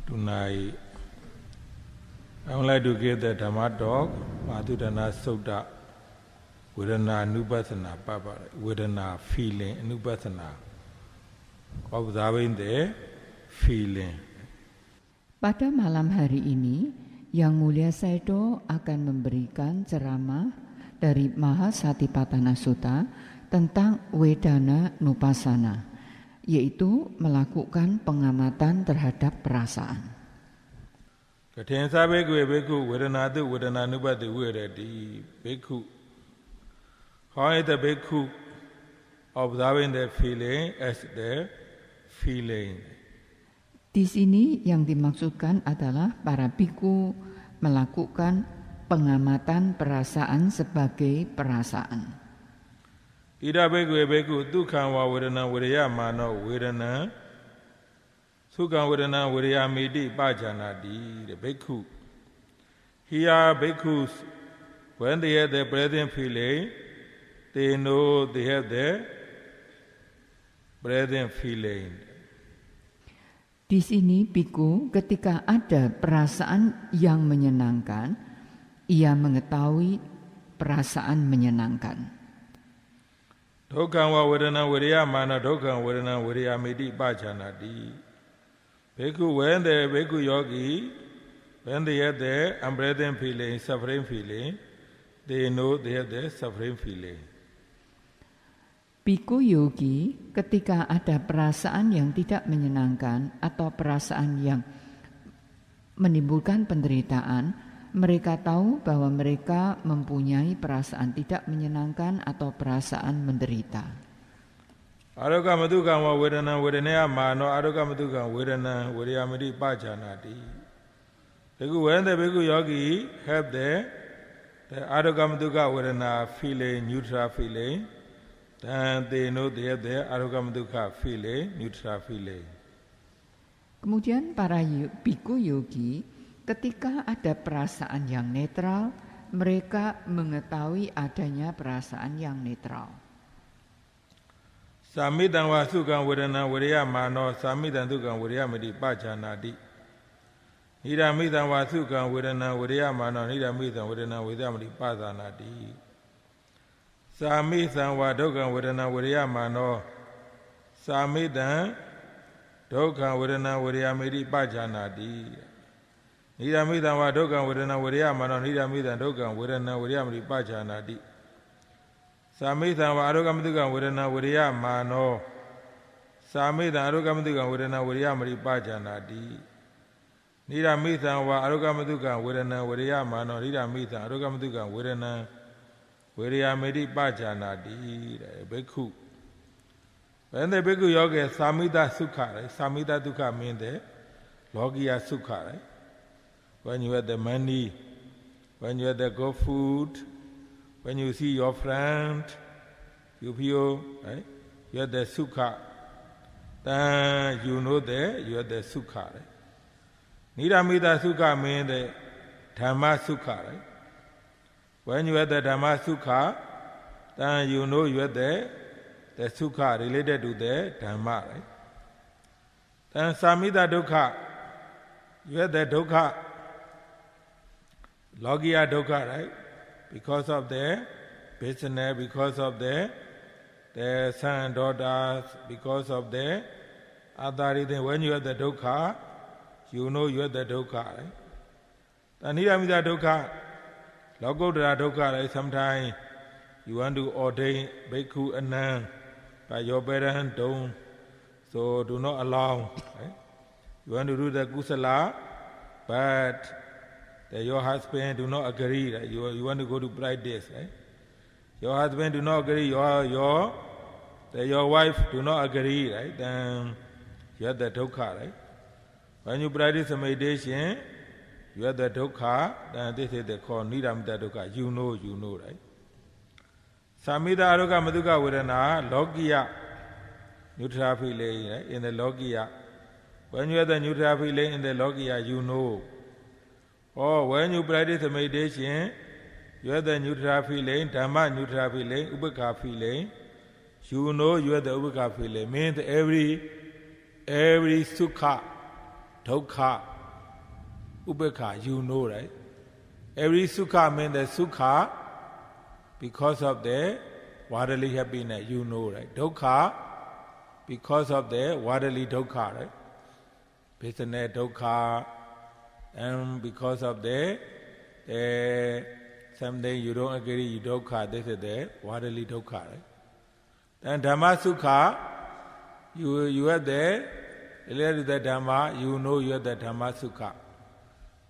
tonight I would like to give the Dhamma talk Madhudana Sutta Vedana Anupassana Papa Vedana feeling Anupassana observing the feeling. Pada malam hari ini Yang Mulia Sayadaw akan memberikan ceramah dari Mahasatipatthana Sutta tentang Vedana Nupassana, yaitu melakukan pengamatan terhadap perasaan. Katensa bhikkhu bhikkhu vedanatu vedana nupatti virati bhikkhu. How is the bhikkhu observing the feeling as the feeling? Di sini yang dimaksudkan adalah para bhikkhu melakukan pengamatan perasaan sebagai perasaan. Ida bhikkhu bhikkhu dukkham wa vedana vedaya mano vedana sukham vedana vedaya miti pajanati. The bhikkhu. Here bhikkhus, when they have the present feeling, they know they have the present feeling. Di sini bhikkhu ketika ada perasaan yang menyenangkan, ia mengetahui perasaan menyenangkan. Dukkham wa vedana vedaya mana dukkham vedana vedaya miti pajanati. Bhikkhu, when the bhikkhu yogi, when they have the unpleasant feeling, suffering feeling, they know they have the suffering feeling. Bhikkhu yogi ketika ada perasaan yang tidak menyenangkan atau perasaan yang menimbulkan penderitaan, mereka tahu bahwa mereka mempunyai perasaan tidak menyenangkan atau perasaan menderita. Arukam dukkam wa vedana vedanaya mano arukam dukkam vedana vedaya miti pajanati. Bhikkhu, when the bhikkhu yogi have the arukam dukkha vedana feeling, neutral feeling, then they know they have the arukam dukkha feeling, neutral feeling. Kemudian para bhikkhu yogi ketika ada perasaan yang netral, mereka mengetahui adanya perasaan yang netral. Samitan wa sukham vedana vedaya mano samitan dukkam vedaya miti pajanati. Nidamitan wa sukham vedana vedaya mano nidamitan vedana vedaya miti pajanati. Samitan wa dukkham vedana vedaya mano samitan dukkham vedana vedaya miti pajanati. Nidamitan wa dukkham vedana vedaya mano nidamitan dukkham vedana vedaya miti pajanati. Samitan wa arukam dukkam vedana vedaya mano samitan arukam dukkam vedana vedaya miti pajanati. Nidamitan wa arukam dukkam vedana vedaya mano nidamitan arukam dukkam vedana vedaya miti pajanati. Bhikkhu. When the bhikkhu yogi samita sukha, right? Samita dukkha means the logiya sukha, right? When you have the money, when you have the good food, when you see your friend, you feel, right? You have the sukha. Then you know that you have the sukha, right? Nidamita sukha means the dhamma sukha, right? When you have the dhamma sukha, then you know you have the sukha related to the dhamma, right? Then samita dukkha, you have the dukkha, logiya dukkha, right? Because of the business, because of the son and daughters, because of the other reason. When you have the dukkha, you know you have the dukkha, right? The nidamita dukkha, lokuttara dukkha, right? Sometimes you want to ordain bhikkhu and nun, but your parents don't, so do not allow, right? You want to do the kusala, but your husband do not agree, right? You want to go to practice, right? Your husband do not agree, your wife do not agree, right? Then you have the dukkha, right? When you practice meditation, you have the dukkha, then this is the called nidamita dukkha. You know, right? Samita arukam dukkha vedana logiya, neutral feeling, right? In the logiya. When you have the neutral feeling in the logiya, you know. Or when you practice meditation, you have the neutral feeling, dhamma neutral feeling, upekkha feeling. You know you have the upekkha feeling. Means every sukha, dukkha, Upekha, you know, right? Every sukha means the sukha because of the worldly happiness, you know, right? Dukkha because of the worldly dukkha, right? Business dukkha, and because of the something you don't agree, you dukkha, this is the worldly dukkha, right? Then Dhamma sukha, you have the related to the Dhamma, you know you have the Dhamma sukha.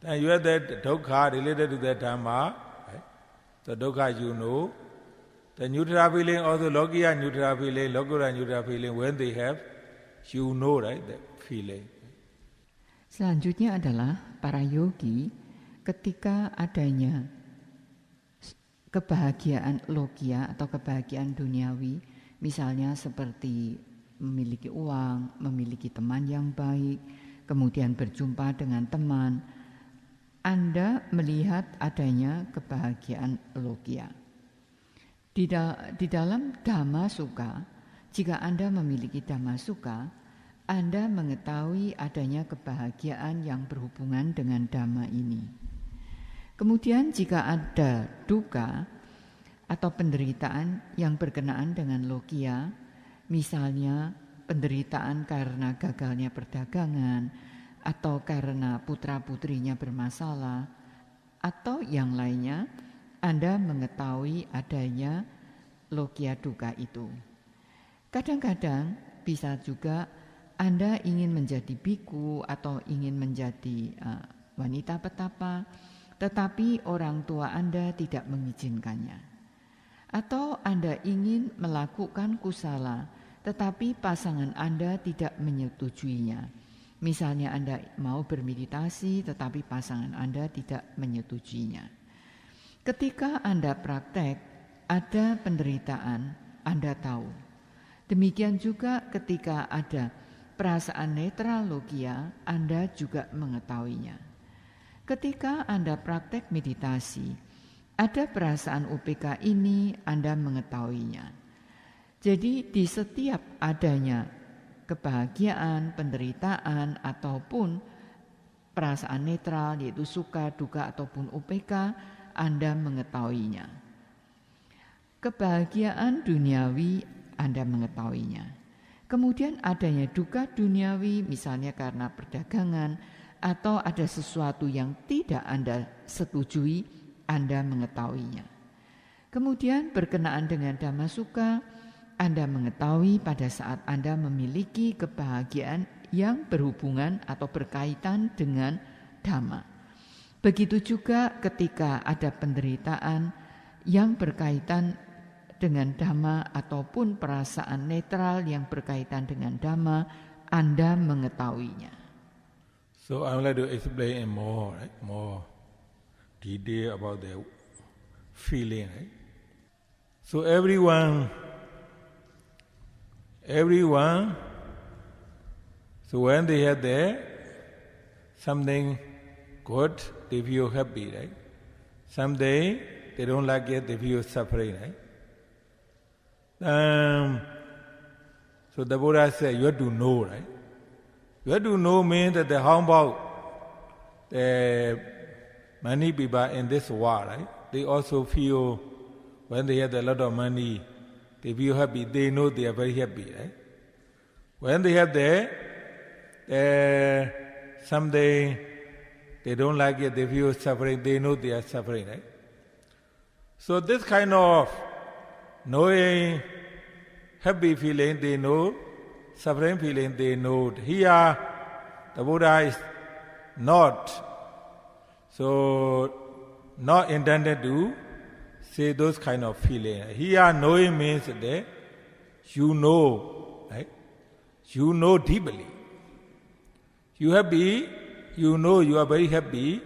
Then you have the dukkha related to the Dhamma, right? So dukkha you know. The neutral feeling, also Lokiya neutral feeling, Lokura neutral feeling, when they have, you know, right, the feeling. Selanjutnya adalah para yogi ketika adanya kebahagiaan lokiya atau kebahagiaan duniawi, misalnya seperti memiliki uang, memiliki teman yang baik, kemudian berjumpa dengan teman, Anda melihat adanya kebahagiaan lokiya. Di dalam Dhamma Sukha, jika Anda memiliki Dhamma Sukha, Anda mengetahui adanya kebahagiaan yang berhubungan dengan Dhamma ini. Kemudian jika ada duka atau penderitaan yang berkenaan dengan lokiya, misalnya penderitaan karena gagalnya perdagangan, atau karena putra-putrinya bermasalah, atau yang lainnya, Anda mengetahui adanya lokiya duka itu. Kadang-kadang bisa juga Anda ingin menjadi biku atau ingin menjadi wanita petapa, tetapi orang tua Anda tidak mengizinkannya. Atau Anda ingin melakukan kusala, tetapi pasangan Anda tidak menyetujuinya. Misalnya Anda mau bermeditasi, tetapi pasangan Anda tidak menyetujuinya. Ketika Anda praktek, ada penderitaan, Anda tahu. Demikian juga ketika ada perasaan netral lokiya, Anda juga mengetahuinya. Ketika Anda praktek meditasi, ada perasaan UPK ini, Anda mengetahuinya. Jadi di setiap adanya kebahagiaan, penderitaan, ataupun perasaan netral, yaitu suka, duka, ataupun UPK, Anda mengetahuinya. Kebahagiaan duniawi, Anda mengetahuinya. Kemudian adanya duka duniawi, misalnya karena perdagangan, atau ada sesuatu yang tidak Anda setujui, Anda mengetahuinya. Kemudian berkenaan dengan Dhamma Sukha, Anda mengetahui pada saat Anda memiliki kebahagiaan yang berhubungan atau berkaitan dengan Dhamma. Begitu juga ketika ada penderitaan yang berkaitan dengan Dhamma ataupun perasaan netral yang berkaitan dengan Dhamma, Anda mengetahuinya. So I would like to explain more detail about the feeling. Right? So everyone, so when they have something good, they feel happy, right? Someday they don't like it, they feel suffering, right? So the Buddha said, you have to know, right? You have to know means that how about the many people in this world, right? They also feel, when they have a lot of money, they feel happy, they know they are very happy, right? When they have someday they don't like it, they feel suffering, they know they are suffering, right? So this kind of knowing, happy feeling, they know, suffering feeling, they know. Here, the Buddha is not intended to say those kind of feeling. Here, knowing means that you know, right? You know deeply. You happy, you know you are very happy,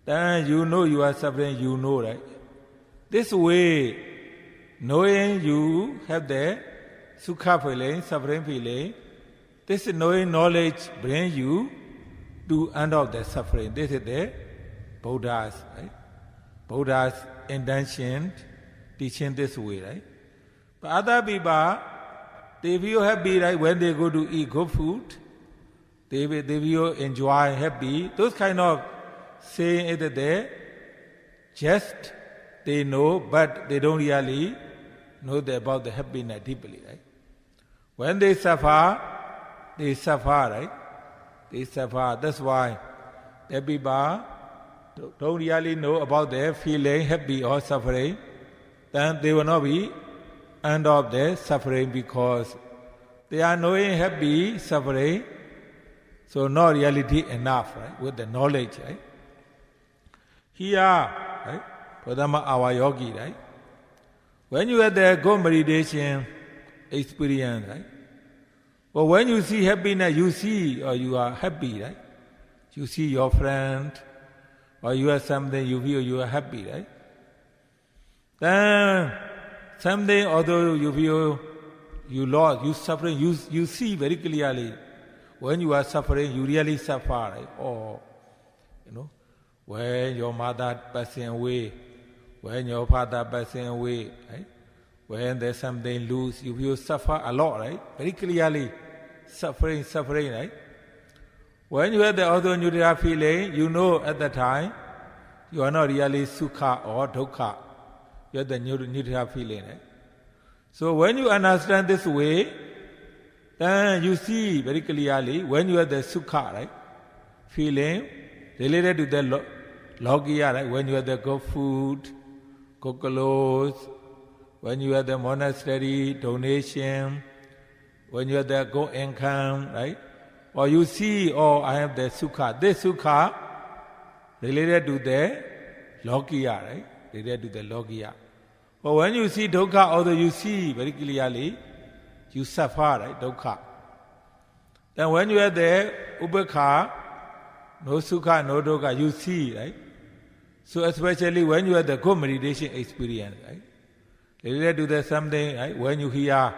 then you know you are suffering, you know, right? This way, knowing you have the sukha feeling, suffering feeling, this knowing knowledge brings you to end of the suffering. This is the Buddha's, right? Buddha's intention, teaching this way, right? But other people, they feel happy, right? When they go to eat good food, they will enjoy, happy. Those kind of saying is there. Just they know, but they don't really know about the happiness deeply, right? When they suffer, right? They suffer. That's why the people don't really know about their feeling, happy or suffering. Then they will not be end of their suffering because they are knowing happy, suffering. So not reality enough, right? With the knowledge, right? Here, right? Pradama our yogi, right? When you have the good meditation experience, right? But when you see happiness, you see or you are happy, right? You see your friend or you have something, you feel you are happy, right? Then something, although you feel you lost, you suffering, you see very clearly. When you are suffering, you really suffer, right? Or, when your mother passing away, when your father passing away, right? When there's something loose, you suffer a lot, right? Very clearly, suffering, right? When you have the other neutral feeling, you know at the time, you are not really sukha or dukkha. You have the neutral feeling, right? So when you understand this way, then you see very clearly when you have the sukha, right? Feeling related to the logiya, right? When you have the good food, good clothes, when you have the monastery donation, when you have the good income, right? Or you see, I have the sukha. This sukha related to the logiya, right? Related to the logiya. But when you see dukkha, although you see very clearly, you suffer, right? Dukkha. Then when you have the ubekha, no sukha, no dukkha, you see, right? So especially when you have the good meditation experience, right? Related to the something, right? When you hear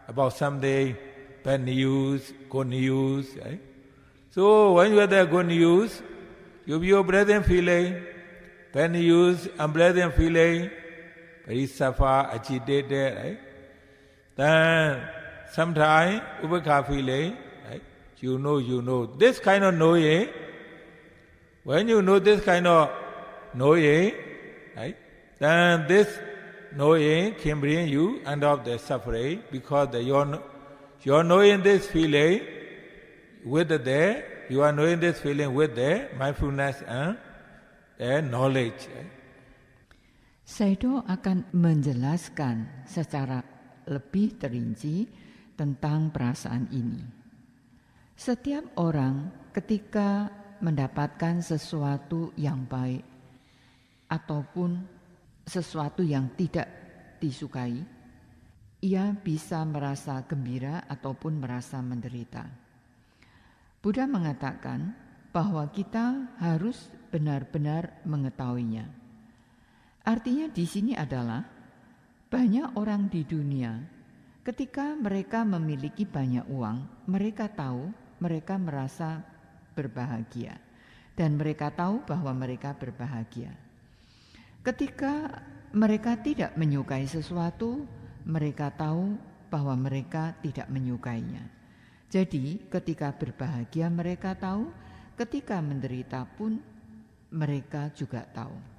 about something, bad news, good news, right? So when you have the good news, you have your present feeling, bad news, unpleasant feeling, very suffer, agitated, right? Then sometimes ubekha feeling, right? You know. This kind of knowing, when you know this kind of knowing, right? Then this knowing can bring you end of the suffering because you're knowing this feeling with you are knowing this feeling with the mindfulness and knowledge. Right? Saido akan menjelaskan secara lebih terinci tentang perasaan ini. Setiap orang ketika mendapatkan sesuatu yang baik ataupun sesuatu yang tidak disukai, ia bisa merasa gembira ataupun merasa menderita. Buddha mengatakan bahwa kita harus benar-benar mengetahuinya. Artinya di sini adalah banyak orang di dunia ketika mereka memiliki banyak uang, mereka tahu mereka merasa berbahagia dan mereka tahu bahwa mereka berbahagia. Ketika mereka tidak menyukai sesuatu, mereka tahu bahwa mereka tidak menyukainya. Jadi ketika berbahagia mereka tahu, ketika menderita pun mereka juga tahu.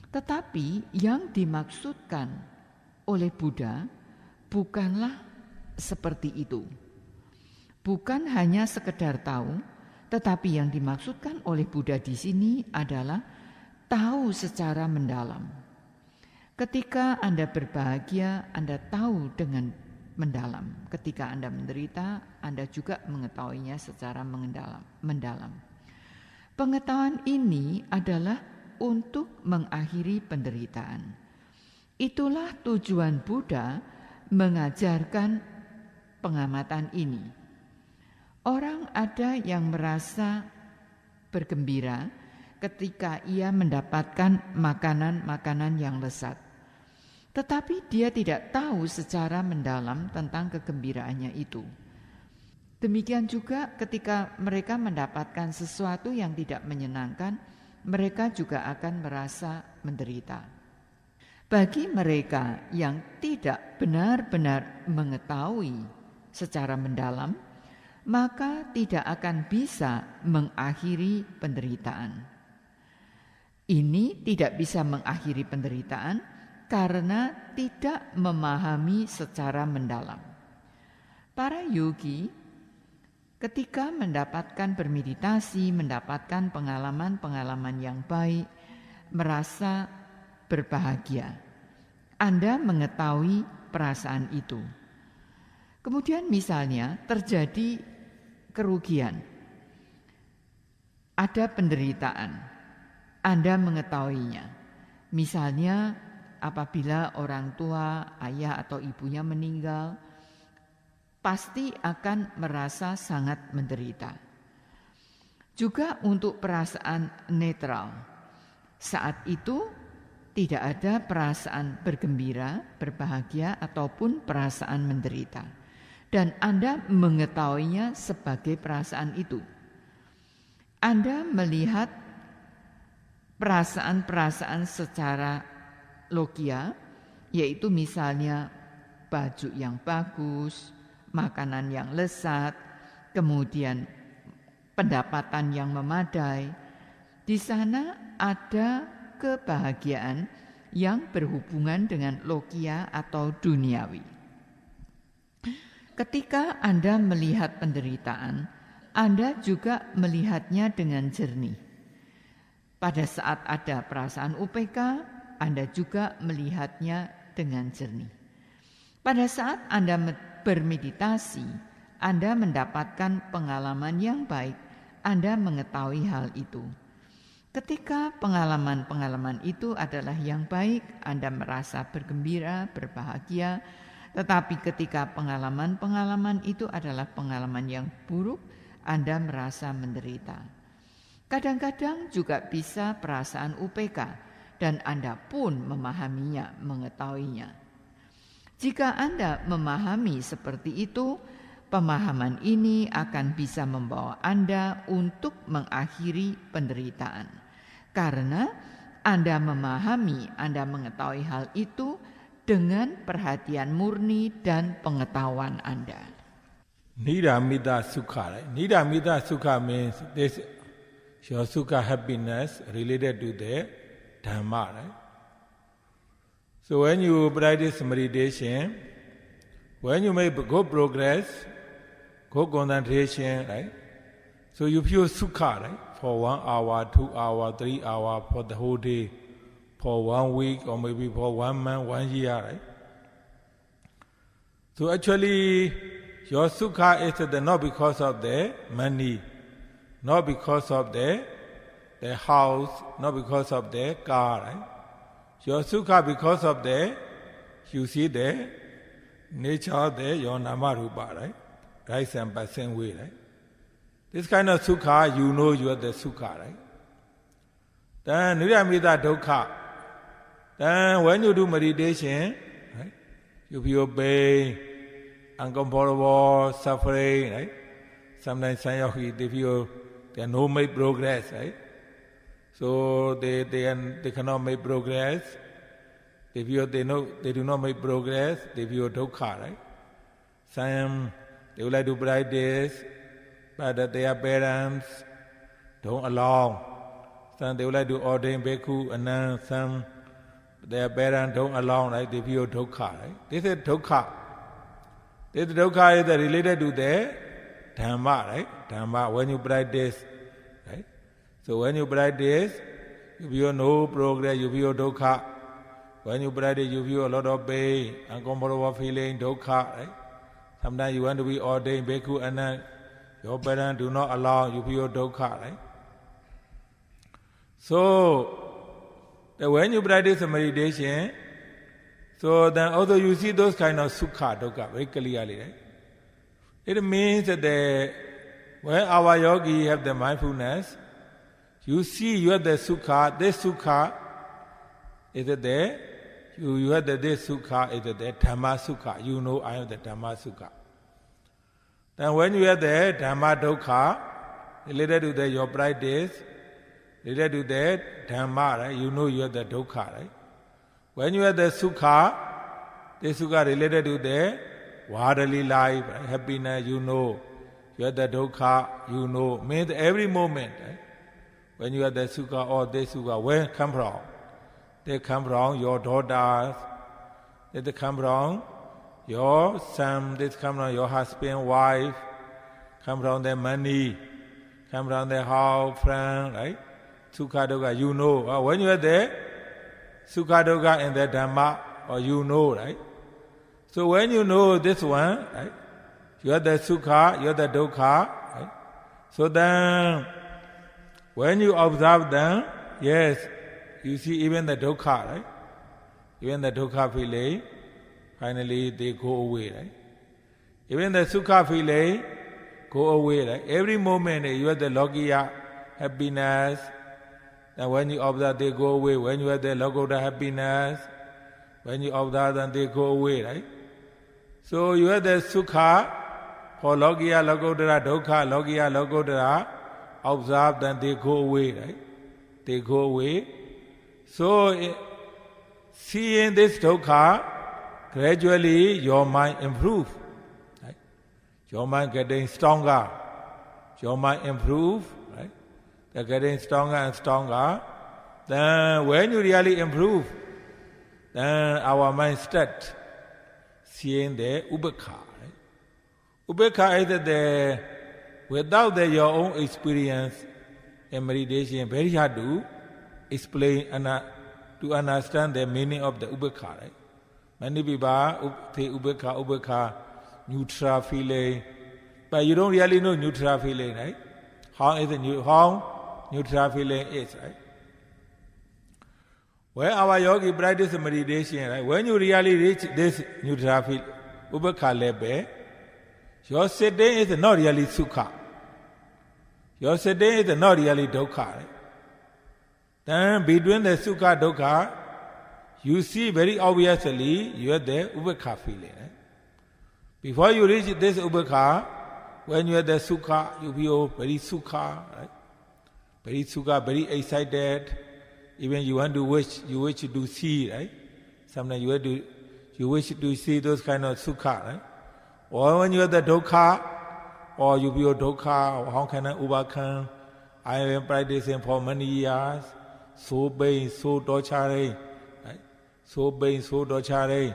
Tetapi yang dimaksudkan oleh Buddha bukanlah seperti itu. Bukan hanya sekedar tahu, tetapi yang dimaksudkan oleh Buddha di sini adalah tahu secara mendalam. Ketika Anda berbahagia, Anda tahu dengan mendalam. Ketika Anda menderita, Anda juga mengetahuinya secara mendalam. Pengetahuan ini adalah untuk mengakhiri penderitaan. Itulah tujuan Buddha mengajarkan pengamatan ini. Orang ada yang merasa bergembira ketika ia mendapatkan makanan-makanan yang lezat. Tetapi dia tidak tahu secara mendalam tentang kegembiraannya itu. Demikian juga ketika mereka mendapatkan sesuatu yang tidak menyenangkan, mereka juga akan merasa menderita. Bagi mereka yang tidak benar-benar mengetahui secara mendalam, maka tidak akan bisa mengakhiri penderitaan. Ini tidak bisa mengakhiri penderitaan karena tidak memahami secara mendalam. Para yogi ketika mendapatkan bermeditasi, mendapatkan pengalaman-pengalaman yang baik, merasa berbahagia. Anda mengetahui perasaan itu. Kemudian misalnya terjadi kerugian, ada penderitaan, Anda mengetahuinya. Misalnya apabila orang tua, ayah atau ibunya meninggal, pasti akan merasa sangat menderita. Juga untuk perasaan netral, saat itu tidak ada perasaan bergembira, berbahagia ataupun perasaan menderita. Dan Anda mengetahuinya sebagai perasaan itu. Anda melihat perasaan-perasaan secara logia, yaitu misalnya baju yang bagus, makanan yang lezat, kemudian pendapatan yang memadai. Di sana ada kebahagiaan yang berhubungan dengan logia atau duniawi. Ketika Anda melihat penderitaan, Anda juga melihatnya dengan jernih. Pada saat ada perasaan UPK, Anda juga melihatnya dengan jernih. Pada saat Anda bermeditasi, Anda mendapatkan pengalaman yang baik, Anda mengetahui hal itu. Ketika pengalaman-pengalaman itu adalah yang baik, Anda merasa bergembira, berbahagia. Tetapi ketika pengalaman-pengalaman itu adalah pengalaman yang buruk, Anda merasa menderita. Kadang-kadang juga bisa perasaan UPK dan Anda pun memahaminya, mengetahuinya. Jika Anda memahami seperti itu, pemahaman ini akan bisa membawa Anda untuk mengakhiri penderitaan. Karena Anda memahami, Anda mengetahui hal itu dengan perhatian murni dan pengetahuan Anda. Nidamita Sukha. Nidamita Sukha means this your Sukha happiness related to the Dhamma. Right? So when you practice meditation, when you make good progress, good concentration, right? So you feel Sukha, right? For 1 hour, 2 hours, 3 hours, for the whole day. For 1 week or maybe for 1 month, 1 year, right? So actually, your sukha is not because of the money, not because of the house, not because of the car, right? Your sukha because of you see the nature of your nama rupa, right? Right and by same way, right? This kind of sukha, you know you are the sukha, right? Then niramita dukkha. Then when you do meditation, right, you feel pain, uncomfortable, suffering, right? Sometimes some yogi, they feel they are no make progress, right? So they cannot make progress. They feel they do not make progress. They feel dukkha, right? Some they would like to practice, but their parents don't allow. Some they would like to ordain bhikkhu, and then some their parents don't allow, right? They feel dukkha, right? This is dukkha. This dukkha is related to the Dhamma, right? Dhamma, when you practice, right? So when you practice, you feel no progress, you feel dukkha. When you practice, you feel a lot of pain, uncomfortable feeling, dukkha, right? Sometimes you want to be ordained bhikkhu, and then your parents do not allow, you feel dukkha, right? So, when you practice meditation, so then also you see those kind of sukha, dukkha very clearly, right? It means that when our yogi have the mindfulness, you see you have the sukha. This sukha is there. You have this sukha is the Dhamma sukha. You know I have the Dhamma sukha. Then when you have the Dhamma dukkha related to your practice, related to the Dhamma, right? You know you have the dukkha, right? When you have the sukha, this sukha related to the worldly life, right? Happiness, you know you have the dukkha, you know, means every moment, right? When you have the sukha or the sukha, where come from? They come from your daughters, they come from your son, they come from your husband, wife, come from their money, come from their house, friend, right? Sukha dukkha, you know. When you are there, sukha dukkha and the dhamma, or you know, right? So when you know this one, right? You are the sukha, you are the dukkha, right? So then, when you observe them, yes, you see even the dukkha, right? Even the dukkha feeling, finally they go away, right? Even the sukha feeling go away, right? Every moment you have the logiya happiness, and when you observe they go away. When you have the logoda happiness, when you observe them they go away, right? So you have the sukha for logiya, logodara, dukkha, logiya, logodara, observe then they go away, right? They go away. So seeing this dukkha, gradually your mind improve, right? Your mind getting stronger. Your mind improve, right? They're getting stronger and stronger. Then when you really improve, then our mind start seeing the ubekha. Right? Ubekha is the without your own experience in meditation, very hard to explain and to understand the meaning of the ubekha. Right? Many people say ubekha, neutral feeling, but you don't really know neutral feeling, right? How neutral feeling is, right? When our yogi practice meditation, right? When you really reach this neutral feeling, ubekha level, your sitting is not really sukha. Your sitting is not really dukkha. Right? Then between the sukha dukkha, you see very obviously you are the ubekha feeling. Right? Before you reach this ubekha, when you are the sukha, you feel very sukha, right? Very sukha, very excited. Even you want to wish to see, right? Sometimes you wish to see those kind of sukha, right? Or when you are the dukkha, or you feel dukkha, or how can I overcome? I have been practicing for many years. So pain, so torturing, right? So pain, so torturing.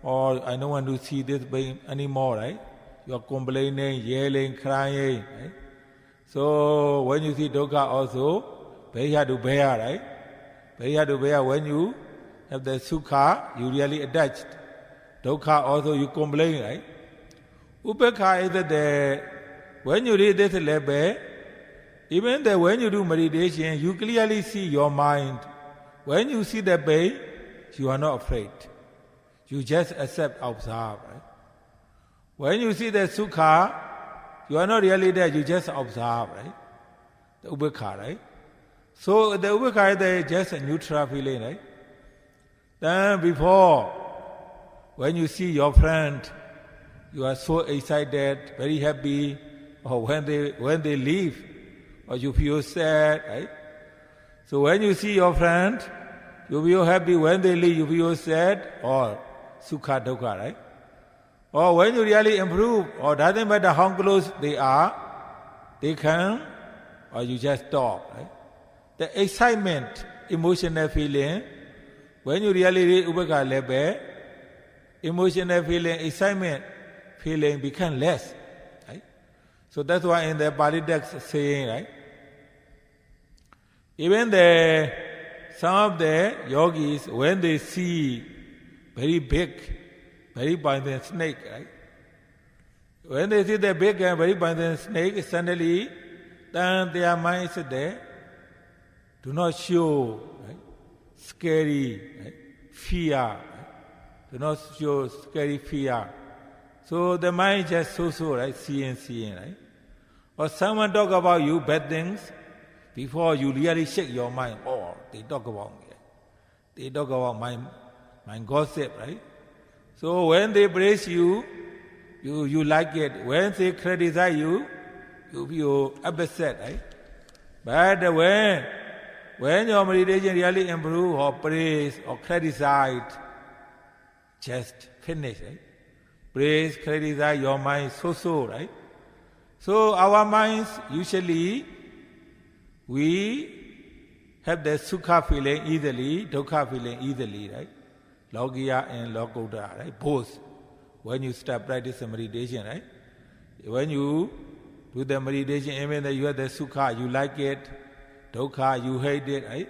Or I don't want to see this pain anymore, right? You are complaining, yelling, crying, right? So when you see dukkha also, very hard to bear, right? Very hard to bear. When you have the sukha, you really attached. Dukkha also you complain, right? Upekha is that when you read this level, even that when you do meditation, you clearly see your mind. When you see the pain, you are not afraid. You just accept, observe, right? When you see the sukha, you are not really there, you just observe, right? The ubekha, right? So the ubekha is just a neutral feeling, right? Then before, when you see your friend, you are so excited, very happy, or when they leave, or you feel sad, right? So when you see your friend, you feel happy. When they leave, you feel sad, or sukha dukkha, right? Or when you really improve, or doesn't matter how close they are, they come, or you just stop, right? The excitement, emotional feeling, when you really reach ubekha level, emotional feeling, excitement feeling become less, right? So that's why in the Pali text saying, right? Even some of the yogis, when they see very big, very poisonous snake, right? When they see the big and very poisonous snake, suddenly, then their mind is there. Do not show, right? Scary, right? Fear, right? Do not show scary fear. So the mind just so, right? Seeing, right? Or someone talk about you bad things, before you really shake your mind, oh, they talk about me. They talk about my gossip, right? So when they praise you, you like it. When they criticize you, you feel upset, right? But when your meditation really improve or praise or criticize, just finish, right? Praise, criticize, your mind so, right? So our minds usually we have the sukha feeling easily, dukkha feeling easily, right? Logiya and Lokuttara, right? Both. When you start practicing meditation, right? When you do the meditation, even that you have the sukha, you like it, dukkha, you hate it, right?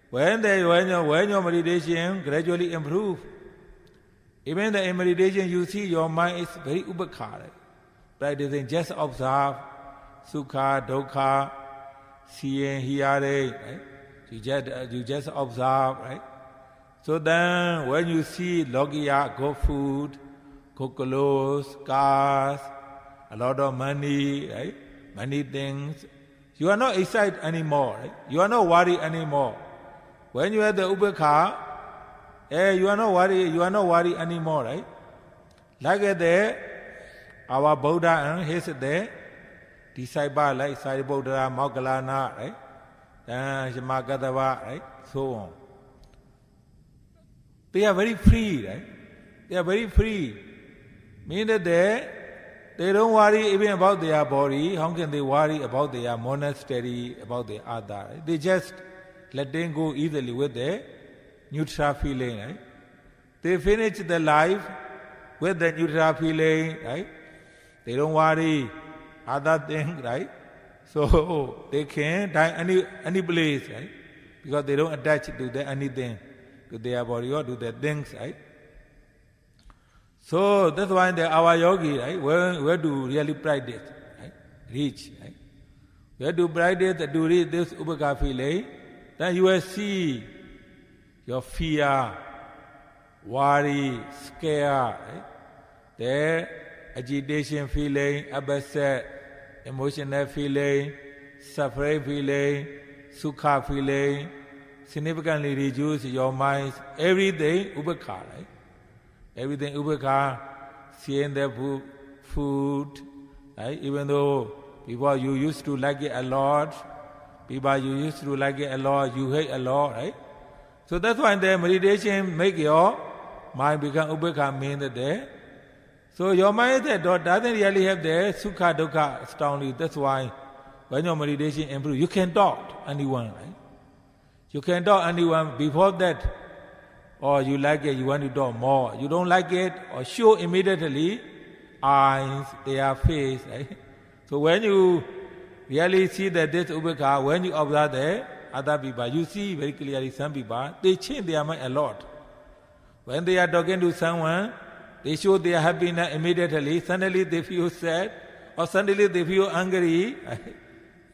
When your meditation gradually improve, even in meditation you see your mind is very ubekha, right? Practicing just observe sukha, dukkha, seeing, hearing, right? You just observe, right? So then when you see logiya, good food, good clothes, cars, a lot of money, right? Many things, you are not excited anymore, right? You are not worried anymore. When you have the ubekha, you are not worried anymore, right? Like that, our Buddha and his disciple like Sariputta, Moggallana, right? Shamagadava, right? So on. They are very free, right? They are very free. Meaning that they don't worry even about their body. How can they worry about their monastery, about their other? Right? They just let them go easily with the neutral feeling, right? They finish the life with the neutral feeling, right? They don't worry other things, right? So they can die any place, right? Because they don't attach to the anything, to their body or to their things, right? So that's why our yogi, right? Where to really practice, right? Reach, right? Where to practice to reach this ubekha feeling, then you will see your fear, worry, scare, right? The agitation feeling, upset, emotional feeling, suffering feeling, sukha feeling, significantly reduce your mind. Everything ubekha, right? Everything ubekha, seeing the food, right? Even though people you used to like it a lot, people you used to like it a lot, you hate a lot, right? So that's why the meditation make your mind become ubekha, mean that so your mind doesn't really have the sukha dukkha strongly. That's why when your meditation improves, you can talk to anyone, right? You can talk to anyone before that, or you like it, you want to talk more. You don't like it, or show immediately eyes, their face, right? So when you really see that this ubekha, when you observe the other people, you see very clearly some people, they change their mind a lot. When they are talking to someone, they show their happiness immediately. Suddenly they feel sad, or suddenly they feel angry.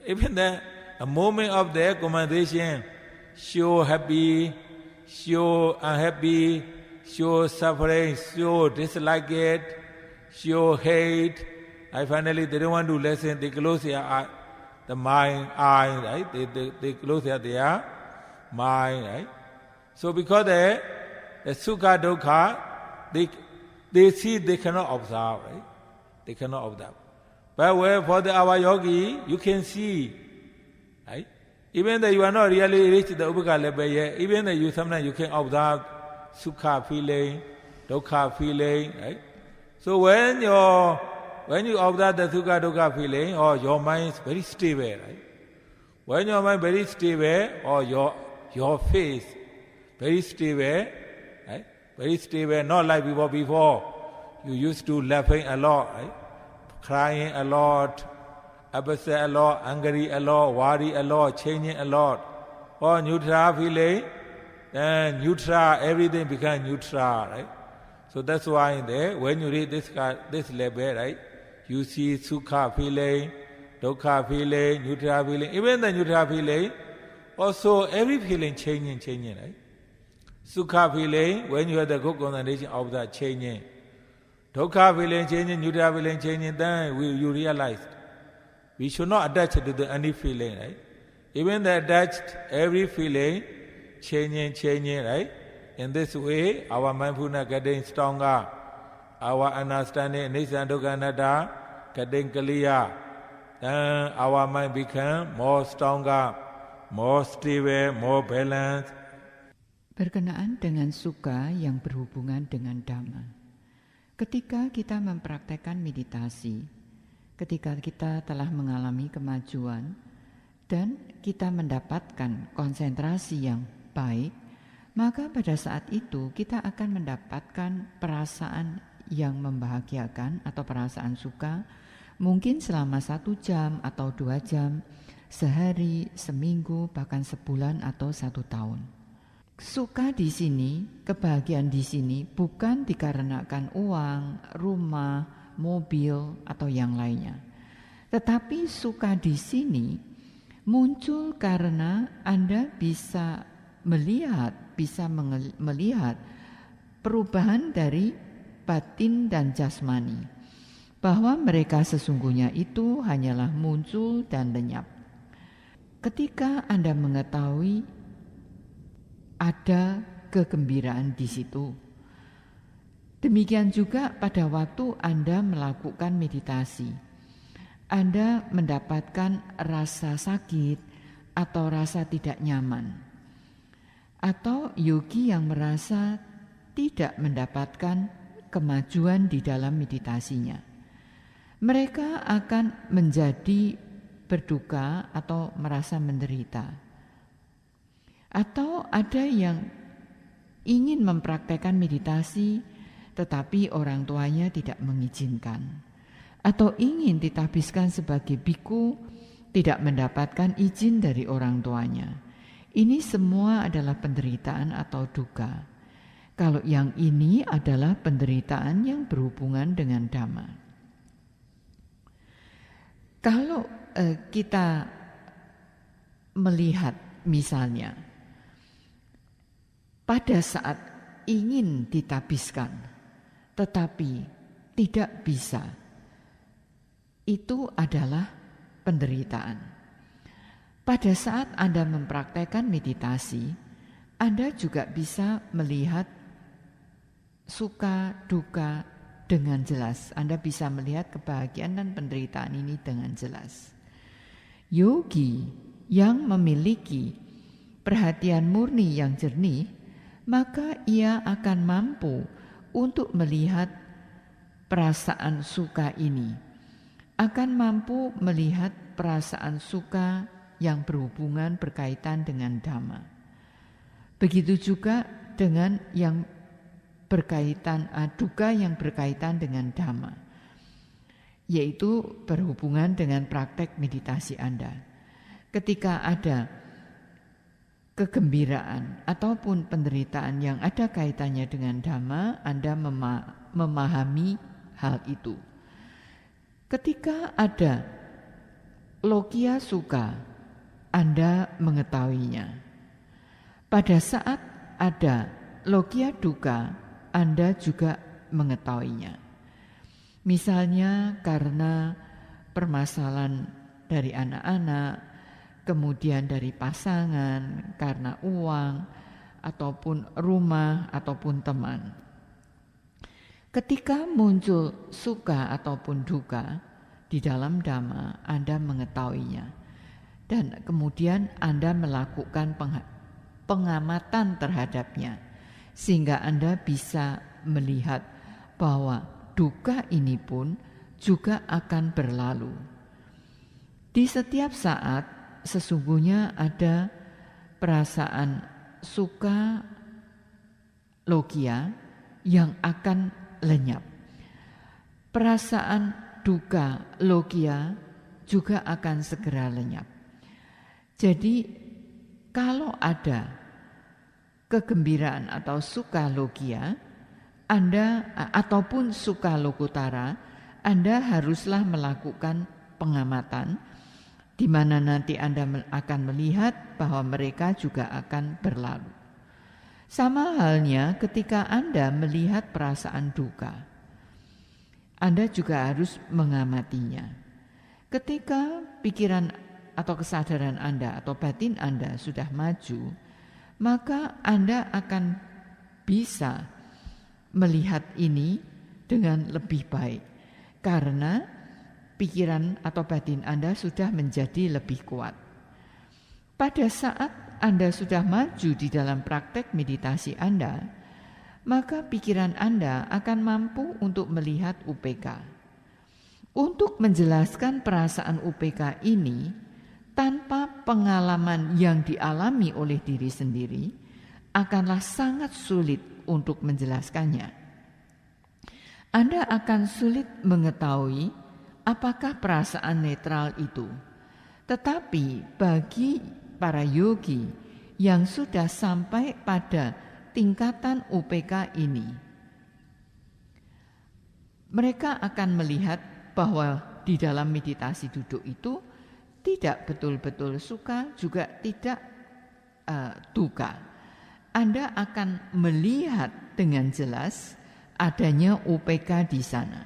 Even a moment of their conversation, show happy, show unhappy, show suffering, show dislike it, show hate. And finally they don't want to listen. They close their eye, the mind, eye, right? They close their mind, right? So because the sukha dukkha, they see, they cannot observe, right? They cannot observe. But where for our yogi, you can see, right? Even though you are not really reached the ubekha level yet, even though you sometimes you can observe sukha feeling, dukkha feeling, right? So when you observe the sukha dukkha feeling, or your mind is very stable, right? When your mind very stable, or your face very stable, right? Very stable, not like before. You used to laughing a lot, right? Crying a lot, upset a lot, angry a lot, worry a lot, changing a lot. Or neutral feeling, then neutral, everything becomes neutral, right? So that's why when you read this level, right? You see sukha feeling, dukkha feeling, neutral feeling, even the neutral feeling, also every feeling changing, right? Sukha feeling, when you have the good concentration of that changing. Dukkha feeling changing, neutral feeling changing, then you realize we should not attach to any feeling, right? Even the attached, every feeling changing, right? In this way, our mindfulness getting stronger, our understanding, anicca, dukkha, anatta, getting clear, then our mind become more stronger, more stable, more balanced. Berkenaan dengan sukha yang berhubungan dengan dhamma. Ketika kita mempraktekkan meditasi, ketika kita telah mengalami kemajuan dan kita mendapatkan konsentrasi yang baik, maka pada saat itu kita akan mendapatkan perasaan yang membahagiakan atau perasaan suka, mungkin selama 1 jam atau 2 jam, sehari, seminggu, bahkan sebulan atau 1 tahun. Suka di sini, kebahagiaan di sini bukan dikarenakan uang, rumah, mobil, atau yang lainnya. Tetapi suka di sini muncul karena Anda bisa melihat perubahan dari batin dan jasmani, bahwa mereka sesungguhnya itu hanyalah muncul dan lenyap. Ketika Anda mengetahui ada kegembiraan di situ, demikian juga pada waktu Anda melakukan meditasi, Anda mendapatkan rasa sakit atau rasa tidak nyaman, atau yogi yang merasa tidak mendapatkan kemajuan di dalam meditasinya. Mereka akan menjadi berduka atau merasa menderita. Atau ada yang ingin mempraktekkan meditasi tetapi orang tuanya tidak mengizinkan, atau ingin ditahbiskan sebagai biku, tidak mendapatkan izin dari orang tuanya. Ini semua adalah penderitaan atau duka. Kalau yang ini adalah penderitaan yang berhubungan dengan Dhamma. Kalau kita melihat misalnya pada saat ingin ditahbiskan tetapi tidak bisa, itu adalah penderitaan. Pada saat Anda mempraktekkan meditasi, Anda juga bisa melihat suka duka dengan jelas. Anda bisa melihat kebahagiaan dan penderitaan ini dengan jelas. Yogi yang memiliki perhatian murni yang jernih, maka ia akan mampu untuk melihat perasaan suka ini, akan mampu melihat perasaan suka yang berhubungan berkaitan dengan Dhamma. Begitu juga dengan yang berkaitan duka yang berkaitan dengan Dhamma, yaitu berhubungan dengan praktek meditasi Anda. Ketika ada kegembiraan ataupun penderitaan yang ada kaitannya dengan Dhamma, Anda memahami hal itu. Ketika ada logia suka, Anda mengetahuinya. Pada saat ada logia duka, Anda juga mengetahuinya. Misalnya karena permasalahan dari anak-anak, kemudian dari pasangan, karena uang, ataupun rumah, ataupun teman. Ketika muncul suka ataupun duka di dalam Dhamma, Anda mengetahuinya. Dan kemudian Anda melakukan pengamatan terhadapnya, sehingga Anda bisa melihat bahwa duka ini pun juga akan berlalu. Di setiap saat sesungguhnya ada perasaan suka logia yang akan lenyap. Perasaan duka logia juga akan segera lenyap. Jadi kalau ada kegembiraan atau suka logia, Anda ataupun suka lokutara, Anda haruslah melakukan pengamatan, di mana nanti Anda akan melihat bahwa mereka juga akan berlalu. Sama halnya ketika Anda melihat perasaan duka, Anda juga harus mengamatinya. Ketika pikiran atau kesadaran Anda atau batin Anda sudah maju, maka Anda akan bisa melihat ini dengan lebih baik, karena pikiran atau batin Anda sudah menjadi lebih kuat. Pada saat Anda sudah maju di dalam praktek meditasi Anda, maka pikiran Anda akan mampu untuk melihat UPK. Untuk menjelaskan perasaan UPK ini tanpa pengalaman yang dialami oleh diri sendiri, akanlah sangat sulit untuk menjelaskannya. Anda akan sulit mengetahui apakah perasaan netral itu. Tetapi bagi para yogi yang sudah sampai pada tingkatan UPK ini, mereka akan melihat bahwa di dalam meditasi duduk itu tidak betul-betul suka, juga tidak duka. Anda akan melihat dengan jelas adanya UPK di sana.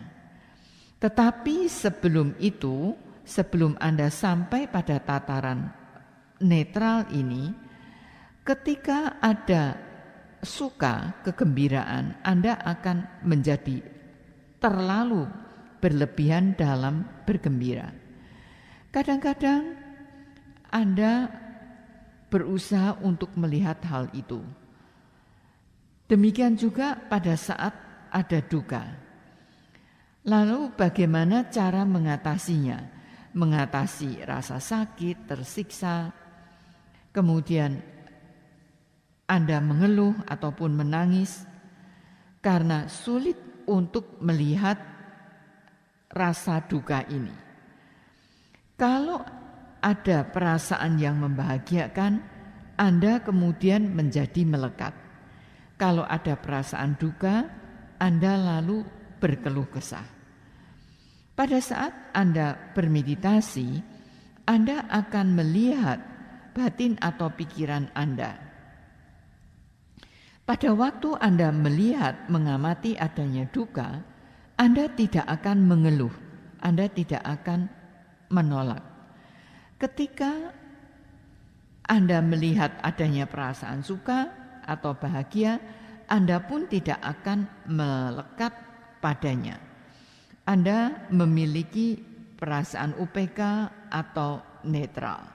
Tetapi sebelum itu, sebelum Anda sampai pada tataran netral ini, ketika ada suka, kegembiraan, Anda akan menjadi terlalu berlebihan dalam bergembira. Kadang-kadang Anda berusaha untuk melihat hal itu. Demikian juga pada saat ada duka. Lalu bagaimana cara mengatasinya? Mengatasi rasa sakit, tersiksa, kemudian Anda mengeluh ataupun menangis karena sulit untuk melihat rasa duka ini. Kalau ada perasaan yang membahagiakan, Anda kemudian menjadi melekat. Kalau ada perasaan duka, Anda lalu berkeluh kesah. Pada saat Anda bermeditasi, Anda akan melihat batin atau pikiran Anda. Pada waktu Anda melihat, mengamati adanya duka, Anda tidak akan mengeluh, Anda tidak akan menolak. Ketika Anda melihat adanya perasaan suka atau bahagia, Anda pun tidak akan melekat padanya. Anda memiliki perasaan UPK atau netral.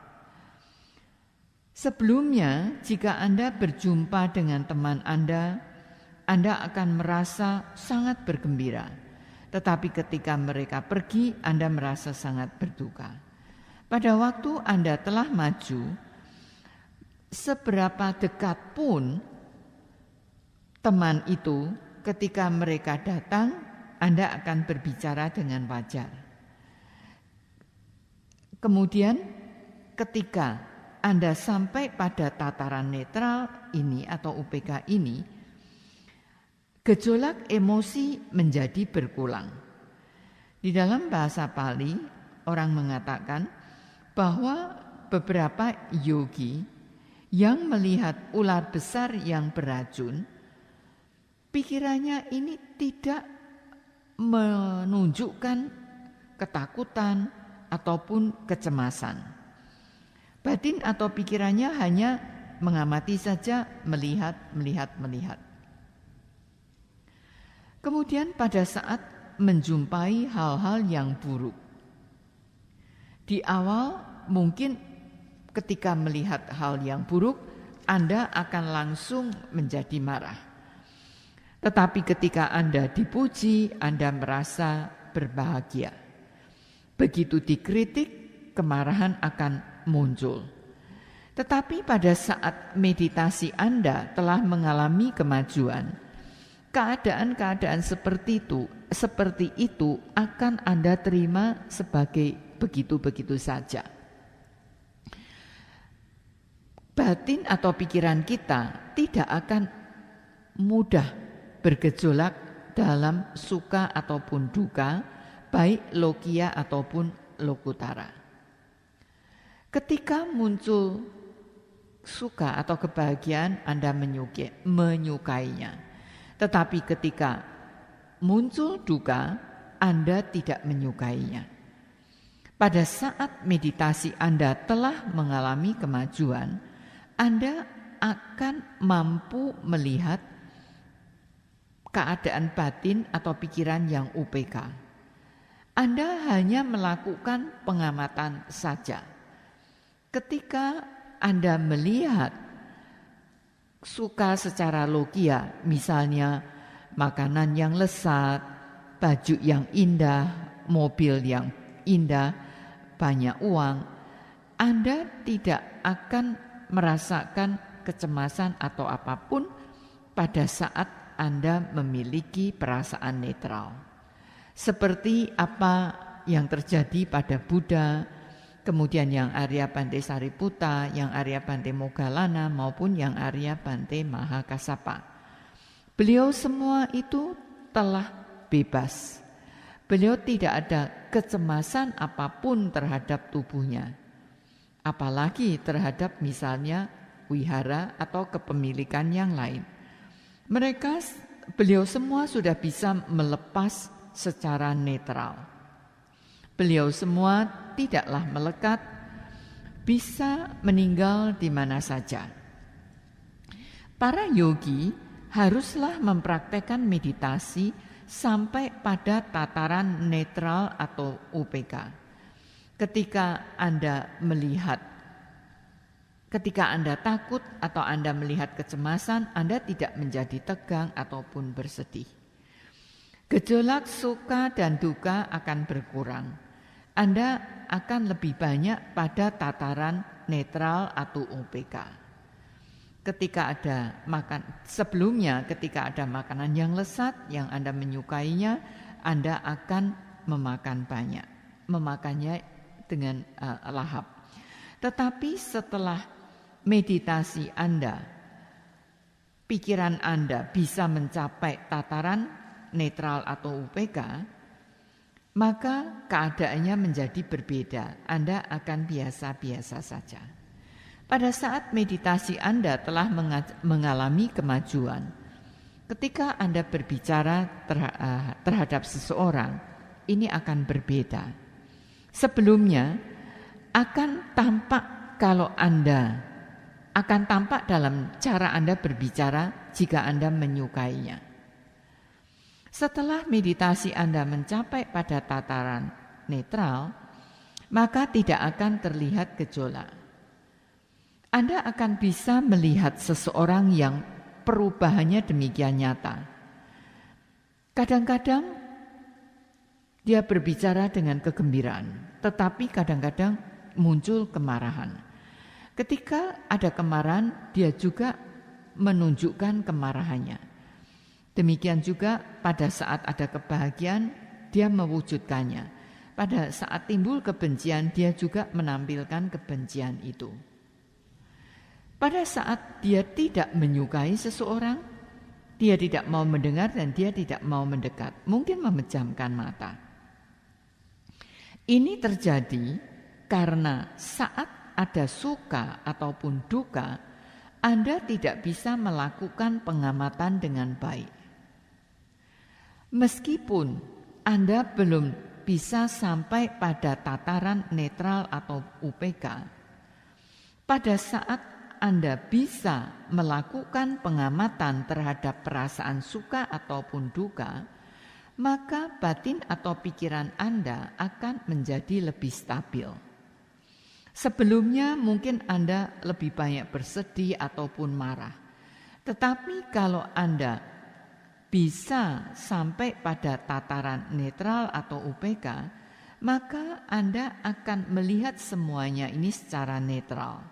Sebelumnya, jika Anda berjumpa dengan teman Anda akan merasa sangat bergembira. Tetapi ketika mereka pergi, Anda merasa sangat berduka. Pada waktu Anda telah maju, seberapa dekat pun teman itu, ketika mereka datang, Anda akan berbicara dengan wajar. Kemudian ketika Anda sampai pada tataran netral ini atau UPK ini, gejolak emosi menjadi berkurang. Di dalam bahasa Pali, orang mengatakan bahwa beberapa yogi yang melihat ular besar yang beracun, pikirannya ini tidak menunjukkan ketakutan ataupun kecemasan. Batin atau pikirannya hanya mengamati saja, melihat. Kemudian pada saat menjumpai hal-hal yang buruk, di awal mungkin ketika melihat hal yang buruk, Anda akan langsung menjadi marah. Tetapi ketika Anda dipuji, Anda merasa berbahagia. Begitu dikritik, kemarahan akan muncul. Tetapi pada saat meditasi Anda telah mengalami kemajuan, keadaan-keadaan seperti itu akan Anda terima sebagai begitu-begitu saja. Batin atau pikiran kita tidak akan mudah bergejolak dalam suka ataupun duka, baik lokia ataupun lokutara. Ketika muncul suka atau kebahagiaan, Anda menyukainya. Tetapi ketika muncul duka, Anda tidak menyukainya. Pada saat meditasi Anda telah mengalami kemajuan, Anda akan mampu melihat keadaan batin atau pikiran yang UPK. Anda hanya melakukan pengamatan saja. Ketika Anda melihat suka secara logia, misalnya makanan yang lezat, baju yang indah, mobil yang indah, banyak uang, Anda tidak akan merasakan kecemasan atau apapun pada saat Anda memiliki perasaan netral. Seperti apa yang terjadi pada Buddha, kemudian yang Arya Bante Sariputta, yang Arya Bante Moggallana maupun yang Arya Bante Mahakassapa. Beliau semua itu telah bebas. Beliau tidak ada kecemasan apapun terhadap tubuhnya. Apalagi terhadap misalnya wihara atau kepemilikan yang lain. Beliau semua sudah bisa melepas secara netral. Beliau semua tidaklah melekat, bisa meninggal di mana saja. Para yogi haruslah mempraktekkan meditasi sampai pada tataran netral atau UPK. Ketika Anda takut atau Anda melihat kecemasan, Anda tidak menjadi tegang ataupun bersedih. Gejolak suka dan duka akan berkurang. Anda akan lebih banyak pada tataran netral atau UPK. Ketika ada makanan yang lesat yang Anda menyukainya, Anda akan memakannya dengan lahap. Tetapi setelah meditasi Anda, pikiran Anda bisa mencapai tataran netral atau UPK, maka keadaannya menjadi berbeda. Anda akan biasa-biasa saja. Pada saat meditasi Anda telah mengalami kemajuan, ketika Anda berbicara terhadap seseorang, ini akan berbeda. Sebelumnya akan tampak dalam cara Anda berbicara jika Anda menyukainya. Setelah meditasi Anda mencapai pada tataran netral, maka tidak akan terlihat gejolak. Anda akan bisa melihat seseorang yang perubahannya demikian nyata. Kadang-kadang dia berbicara dengan kegembiraan, tetapi kadang-kadang muncul kemarahan. Ketika ada kemarahan, dia juga menunjukkan kemarahannya. Demikian juga pada saat ada kebahagiaan, dia mewujudkannya. Pada saat timbul kebencian, dia juga menampilkan kebencian itu. Pada saat dia tidak menyukai seseorang, dia tidak mau mendengar dan dia tidak mau mendekat, mungkin memejamkan mata. Ini terjadi karena saat ada suka ataupun duka, Anda tidak bisa melakukan pengamatan dengan baik. Meskipun Anda belum bisa sampai pada tataran netral atau UPK, pada saat Anda bisa melakukan pengamatan terhadap perasaan suka ataupun duka, maka batin atau pikiran Anda akan menjadi lebih stabil. Sebelumnya mungkin Anda lebih banyak bersedih ataupun marah. Tetapi kalau Anda bisa sampai pada tataran netral atau UPK, maka Anda akan melihat semuanya ini secara netral.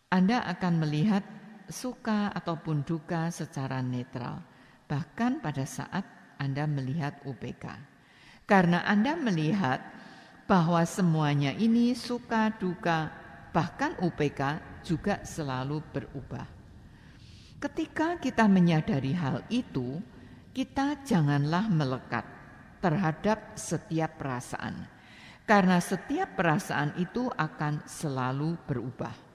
Anda akan melihat suka ataupun duka secara netral, bahkan pada saat Anda melihat UPK. Karena Anda melihat bahwa semuanya ini suka, duka, bahkan UPK juga selalu berubah. Ketika kita menyadari hal itu, kita janganlah melekat terhadap setiap perasaan. Karena setiap perasaan itu akan selalu berubah.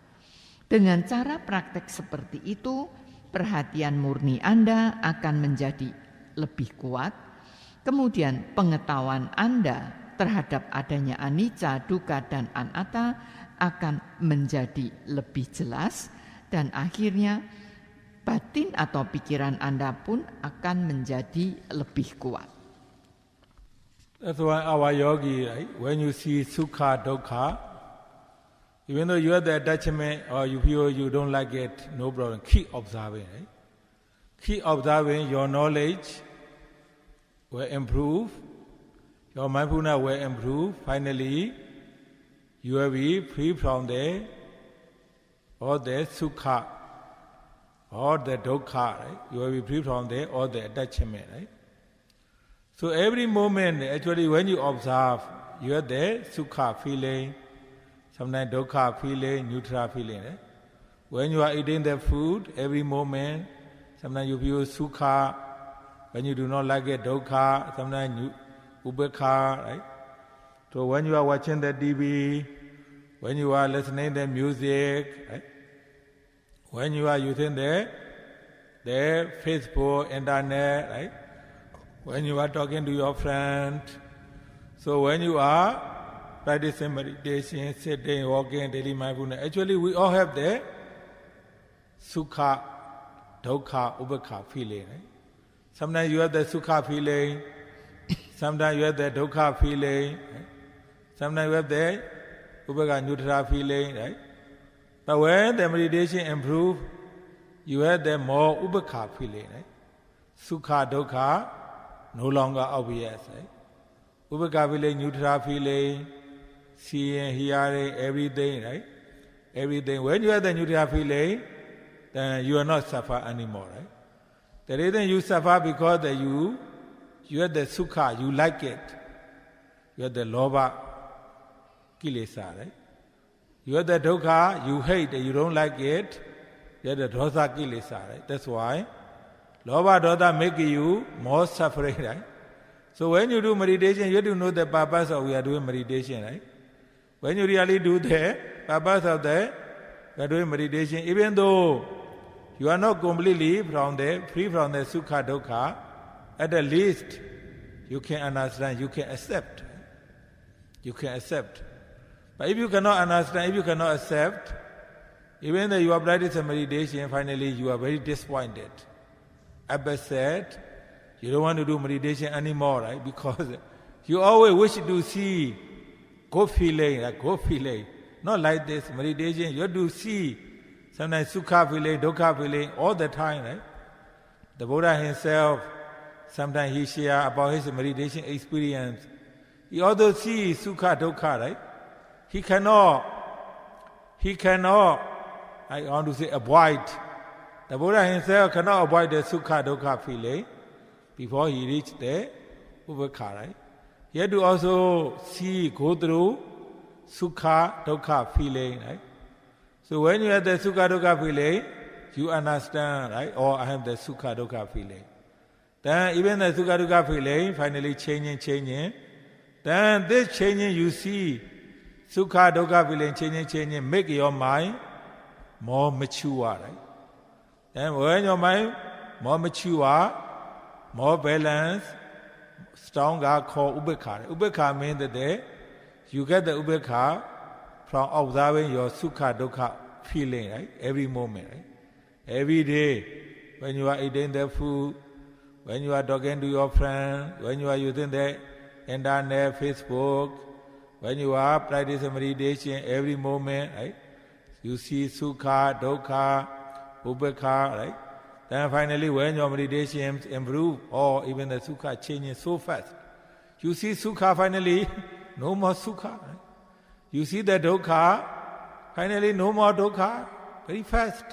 Dengan cara praktek seperti itu, perhatian murni Anda akan menjadi lebih kuat. Kemudian pengetahuan Anda terhadap adanya anicca, dukkha, dan anatta akan menjadi lebih jelas. Dan akhirnya batin atau pikiran Anda pun akan menjadi lebih kuat. That's why our yogi, right? When you see sukha, dukkha, even though you have the attachment or you feel you don't like it, no problem. Keep observing. Right? Keep observing. Your knowledge will improve. your mindfulness will improve. Finally, you will be free from all the sukha, all the dukkha, right? You will be free from all the attachment, right? So every moment, actually, when you observe, you have the sukha feeling, sometimes dukkha feeling, neutral feeling, right? When you are eating the food, every moment, sometimes you feel sukha. When you do not like it, dukkha. Sometimes you ubekha, right? So when you are watching the TV, when you are listening to the music, right? When you are using the Facebook, internet, right? When you are talking to your friend, so when you are practicing meditation, sitting, walking, daily mindfulness, actually we all have the sukha, dukkha, ubekha feeling, right? Sometimes you have the sukha feeling, sometimes you have the dukkha feeling, right? Sometimes you have the ubekha neutral feeling, right? But when the meditation improves, you have the more ubekha feeling, right? Sukha, dukkha, no longer obvious, right? Ubekha feeling, neutral feeling, seeing, hearing, everything, right? Everything. When you have the neutral feeling, then you are not suffer anymore, right? The reason you suffer because that you have the sukha, you like it. You have the lobha, kilesa, right? You have the dukkha, you hate it, you don't like it. You have the dosa, kilesa, right? That's why lobha, dosa make you more suffering, right? So when you do meditation, you have to know the purpose of we are doing meditation, right? When you really do the purpose of we are doing meditation, even though you are not completely free from the sukha, dukkha, at the least you can understand, you can accept. You can accept. But if you cannot understand, if you cannot accept, even though you are practicing meditation, finally you are very disappointed. Upset, you don't want to do meditation anymore, right? Because you always wish to see good feeling, like good feeling. Not like this meditation, you have to see sometimes sukha feeling, dukkha feeling all the time, right? The Buddha himself, sometimes he shares about his meditation experience. He also sees sukha, dukkha, right? He cannot, I want to say, avoid. The Buddha himself cannot avoid the sukha, dukkha feeling before he reached the ubekha, right? He had to also go through sukha, dukkha feeling, right? So when you have the sukha, dukkha feeling, you understand, right? Oh, I have the sukha, dukkha feeling. Then even the sukha, dukkha feeling finally changing. Then this changing, you see, sukha, dukkha feeling changing, make your mind more mature, right? Then when your mind more mature, more balanced, stronger, called ubekha. Ubekha means that you get the ubekha from observing your sukha, dukkha feeling, right? Every moment, right? Every day, when you are eating the food, when you are talking to your friend, when you are using the internet, Facebook, when you are practicing meditation, every moment, right? You see sukha, dukkha, ubekha, right? Then finally, when your meditation improves, or even the sukha changes so fast, you see sukha finally, no more sukha, right? You see the dukkha, finally no more dukkha, very fast.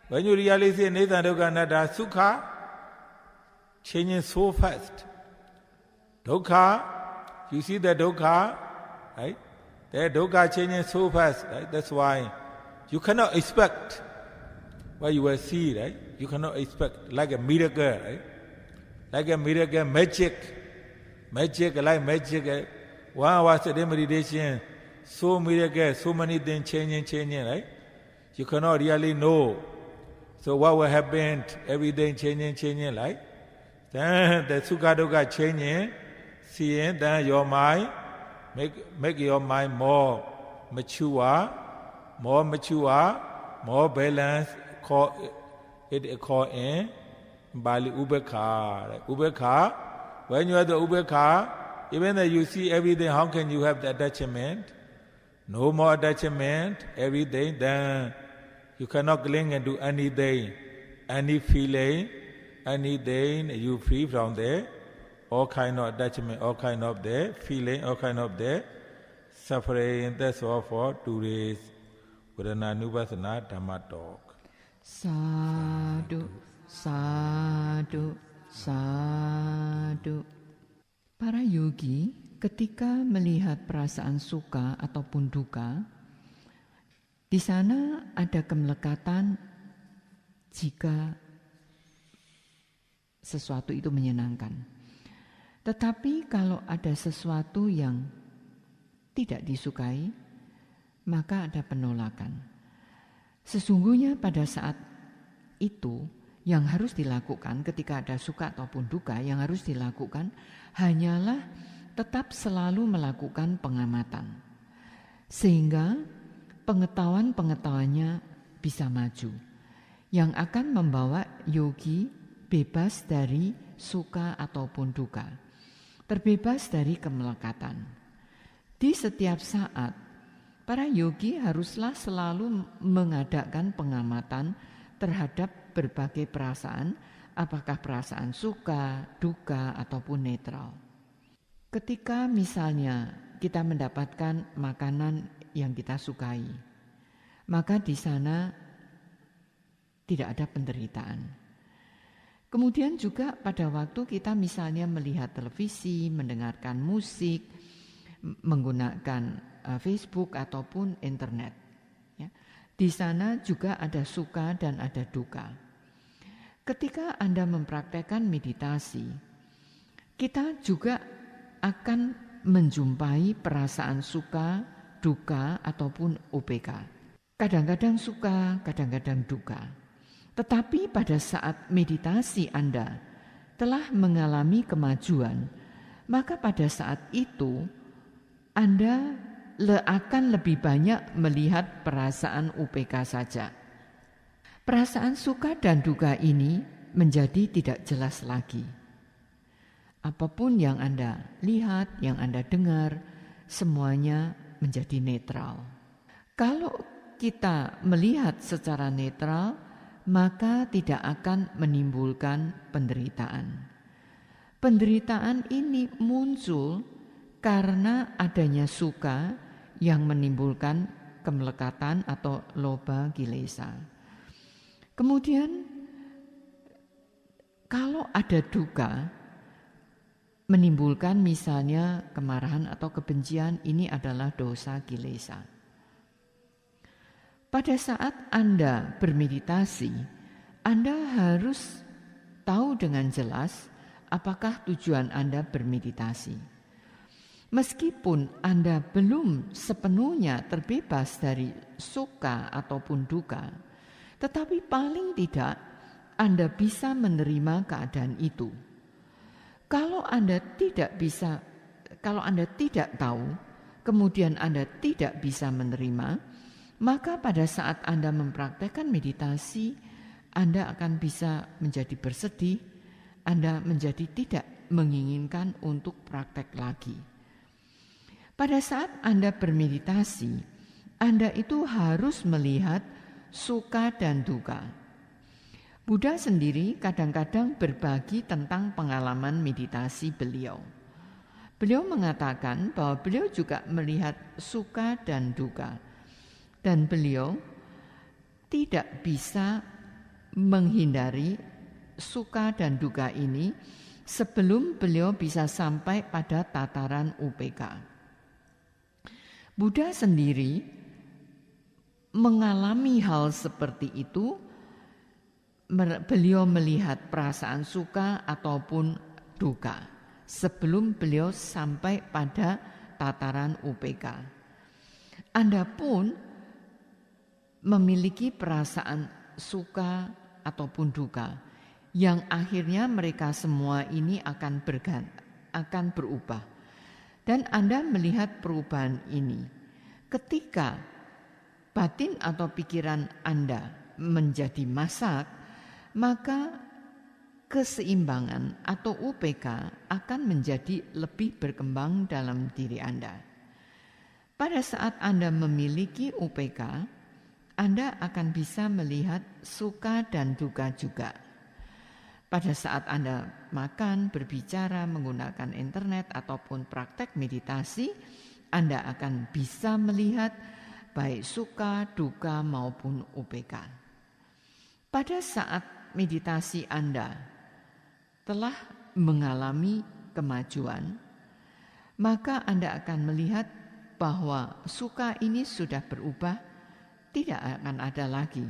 When you realize nidana dukkha anatta, sukha changes so fast. Dukkha, you see the dukkha, right? The dukkha changes so fast, right? That's why you cannot expect what you will see, right? You cannot expect, like a miracle, right? Like a miracle, magic, like magic. 1 hour sitting meditation, so miracle, so many things changing, right? You cannot really know. So what will happen? Everything changing, right? Then the sukha dukkha changing, seeing, then your mind, make your mind more mature, more balanced, call in Bali ubekha. Right? Ubekha, when you have the ubekha, even though you see everything, how can you have the attachment? No more attachment, everything, then you cannot cling into anything, any feeling, anything, you free from all kind of attachment, all kind of the feeling, all kind of the suffering. That's all for today's Vedananupassana Dhamma talk. Sadhu, sadhu, sadhu. Para yogi ketika melihat perasaan suka ataupun duka, di sana ada kemelekatan jika sesuatu itu menyenangkan. Tetapi kalau ada sesuatu yang tidak disukai, maka ada penolakan. Sesungguhnya pada saat itu yang harus dilakukan ketika ada suka ataupun duka, yang harus dilakukan hanyalah tetap selalu melakukan pengamatan. Sehingga pengetahuan-pengetahuannya bisa maju, yang akan membawa yogi bebas dari suka ataupun duka, terbebas dari kemelekatan. Di setiap saat, para yogi haruslah selalu mengadakan pengamatan terhadap berbagai perasaan, apakah perasaan suka, duka, ataupun netral. Ketika misalnya kita mendapatkan makanan yang kita sukai, maka di sana tidak ada penderitaan. Kemudian juga pada waktu kita misalnya melihat televisi, mendengarkan musik, menggunakan Facebook ataupun internet, ya, di sana juga ada suka dan ada duka. Ketika Anda mempraktekkan meditasi, kita juga akan menjumpai perasaan suka, duka ataupun UPK. Kadang-kadang suka, kadang-kadang duka. Tetapi pada saat meditasi Anda telah mengalami kemajuan, maka pada saat itu Anda akan lebih banyak melihat perasaan UPK saja. Perasaan suka dan duka ini menjadi tidak jelas lagi. Apapun yang Anda lihat, yang Anda dengar, semuanya menjadi netral. Kalau kita melihat secara netral, maka tidak akan menimbulkan penderitaan. Penderitaan ini muncul karena adanya suka yang menimbulkan kemelekatan atau loba kilesa. Kemudian kalau ada duka menimbulkan misalnya kemarahan atau kebencian, ini adalah dosa kilesa. Pada saat Anda bermeditasi, Anda harus tahu dengan jelas apakah tujuan Anda bermeditasi. Meskipun Anda belum sepenuhnya terbebas dari suka ataupun duka, tetapi paling tidak Anda bisa menerima keadaan itu. Kalau Anda tidak tahu, kemudian Anda tidak bisa menerima, maka pada saat Anda mempraktekkan meditasi, Anda akan bisa menjadi bersedih, Anda menjadi tidak menginginkan untuk praktek lagi. Pada saat Anda bermeditasi, Anda itu harus melihat suka dan duka. Buddha sendiri kadang-kadang berbagi tentang pengalaman meditasi beliau. Beliau mengatakan bahwa beliau juga melihat suka dan duka. Dan beliau tidak bisa menghindari suka dan duka ini sebelum beliau bisa sampai pada tataran UPK. Buddha sendiri mengalami hal seperti itu. Beliau melihat perasaan suka ataupun duka sebelum beliau sampai pada tataran UPK. Anda pun memiliki perasaan suka ataupun duka yang akhirnya mereka semua ini akan berubah. Dan Anda melihat perubahan ini ketika batin atau pikiran Anda menjadi masak, maka keseimbangan atau UPK akan menjadi lebih berkembang dalam diri Anda. Pada saat Anda memiliki UPK, Anda akan bisa melihat suka dan duka juga. Pada saat Anda makan, berbicara, menggunakan internet ataupun praktek meditasi, Anda akan bisa melihat baik suka, duka maupun UPK. Pada saat meditasi Anda telah mengalami kemajuan, maka Anda akan melihat bahwa suka ini sudah berubah, tidak akan ada lagi.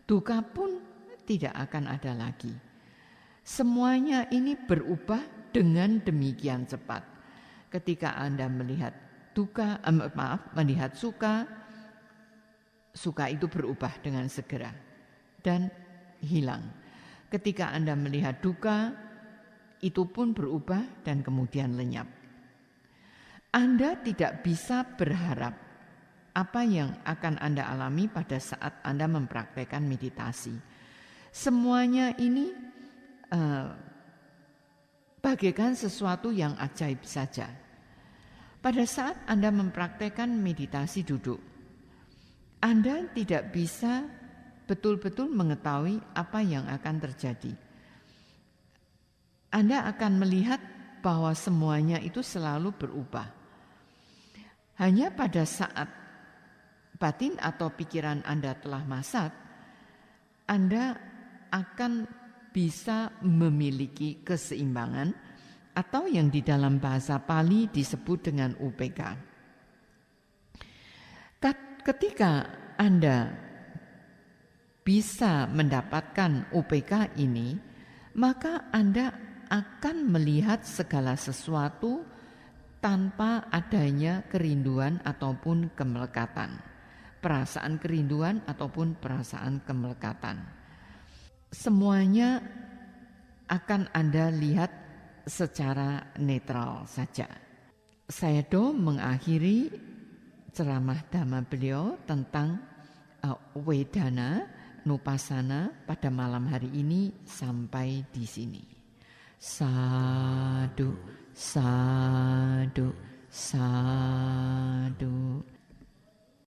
Duka pun tidak akan ada lagi. Semuanya ini berubah dengan demikian cepat. Ketika Anda melihat melihat suka, suka itu berubah dengan segera dan hilang. Ketika Anda melihat duka, itu pun berubah dan kemudian lenyap. Anda tidak bisa berharap apa yang akan Anda alami pada saat Anda mempraktekkan meditasi. Semuanya ini bagaikan sesuatu yang ajaib saja. Pada saat Anda mempraktekkan meditasi duduk, Anda tidak bisa betul-betul mengetahui apa yang akan terjadi. Anda akan melihat bahwa semuanya itu selalu berubah. Hanya pada saat batin atau pikiran Anda telah masat, Anda akan bisa memiliki keseimbangan atau yang di dalam bahasa Pali disebut dengan UPK. Ketika Anda bisa mendapatkan UPK ini, maka Anda akan melihat segala sesuatu tanpa adanya kerinduan ataupun kemelekatan, perasaan kerinduan ataupun perasaan kemelekatan. Semuanya akan Anda lihat secara netral saja. Saya mengakhiri ceramah Dhamma beliau tentang Wedana Nupasana pada malam hari ini sampai di sini. Sadu, sadu, sadu.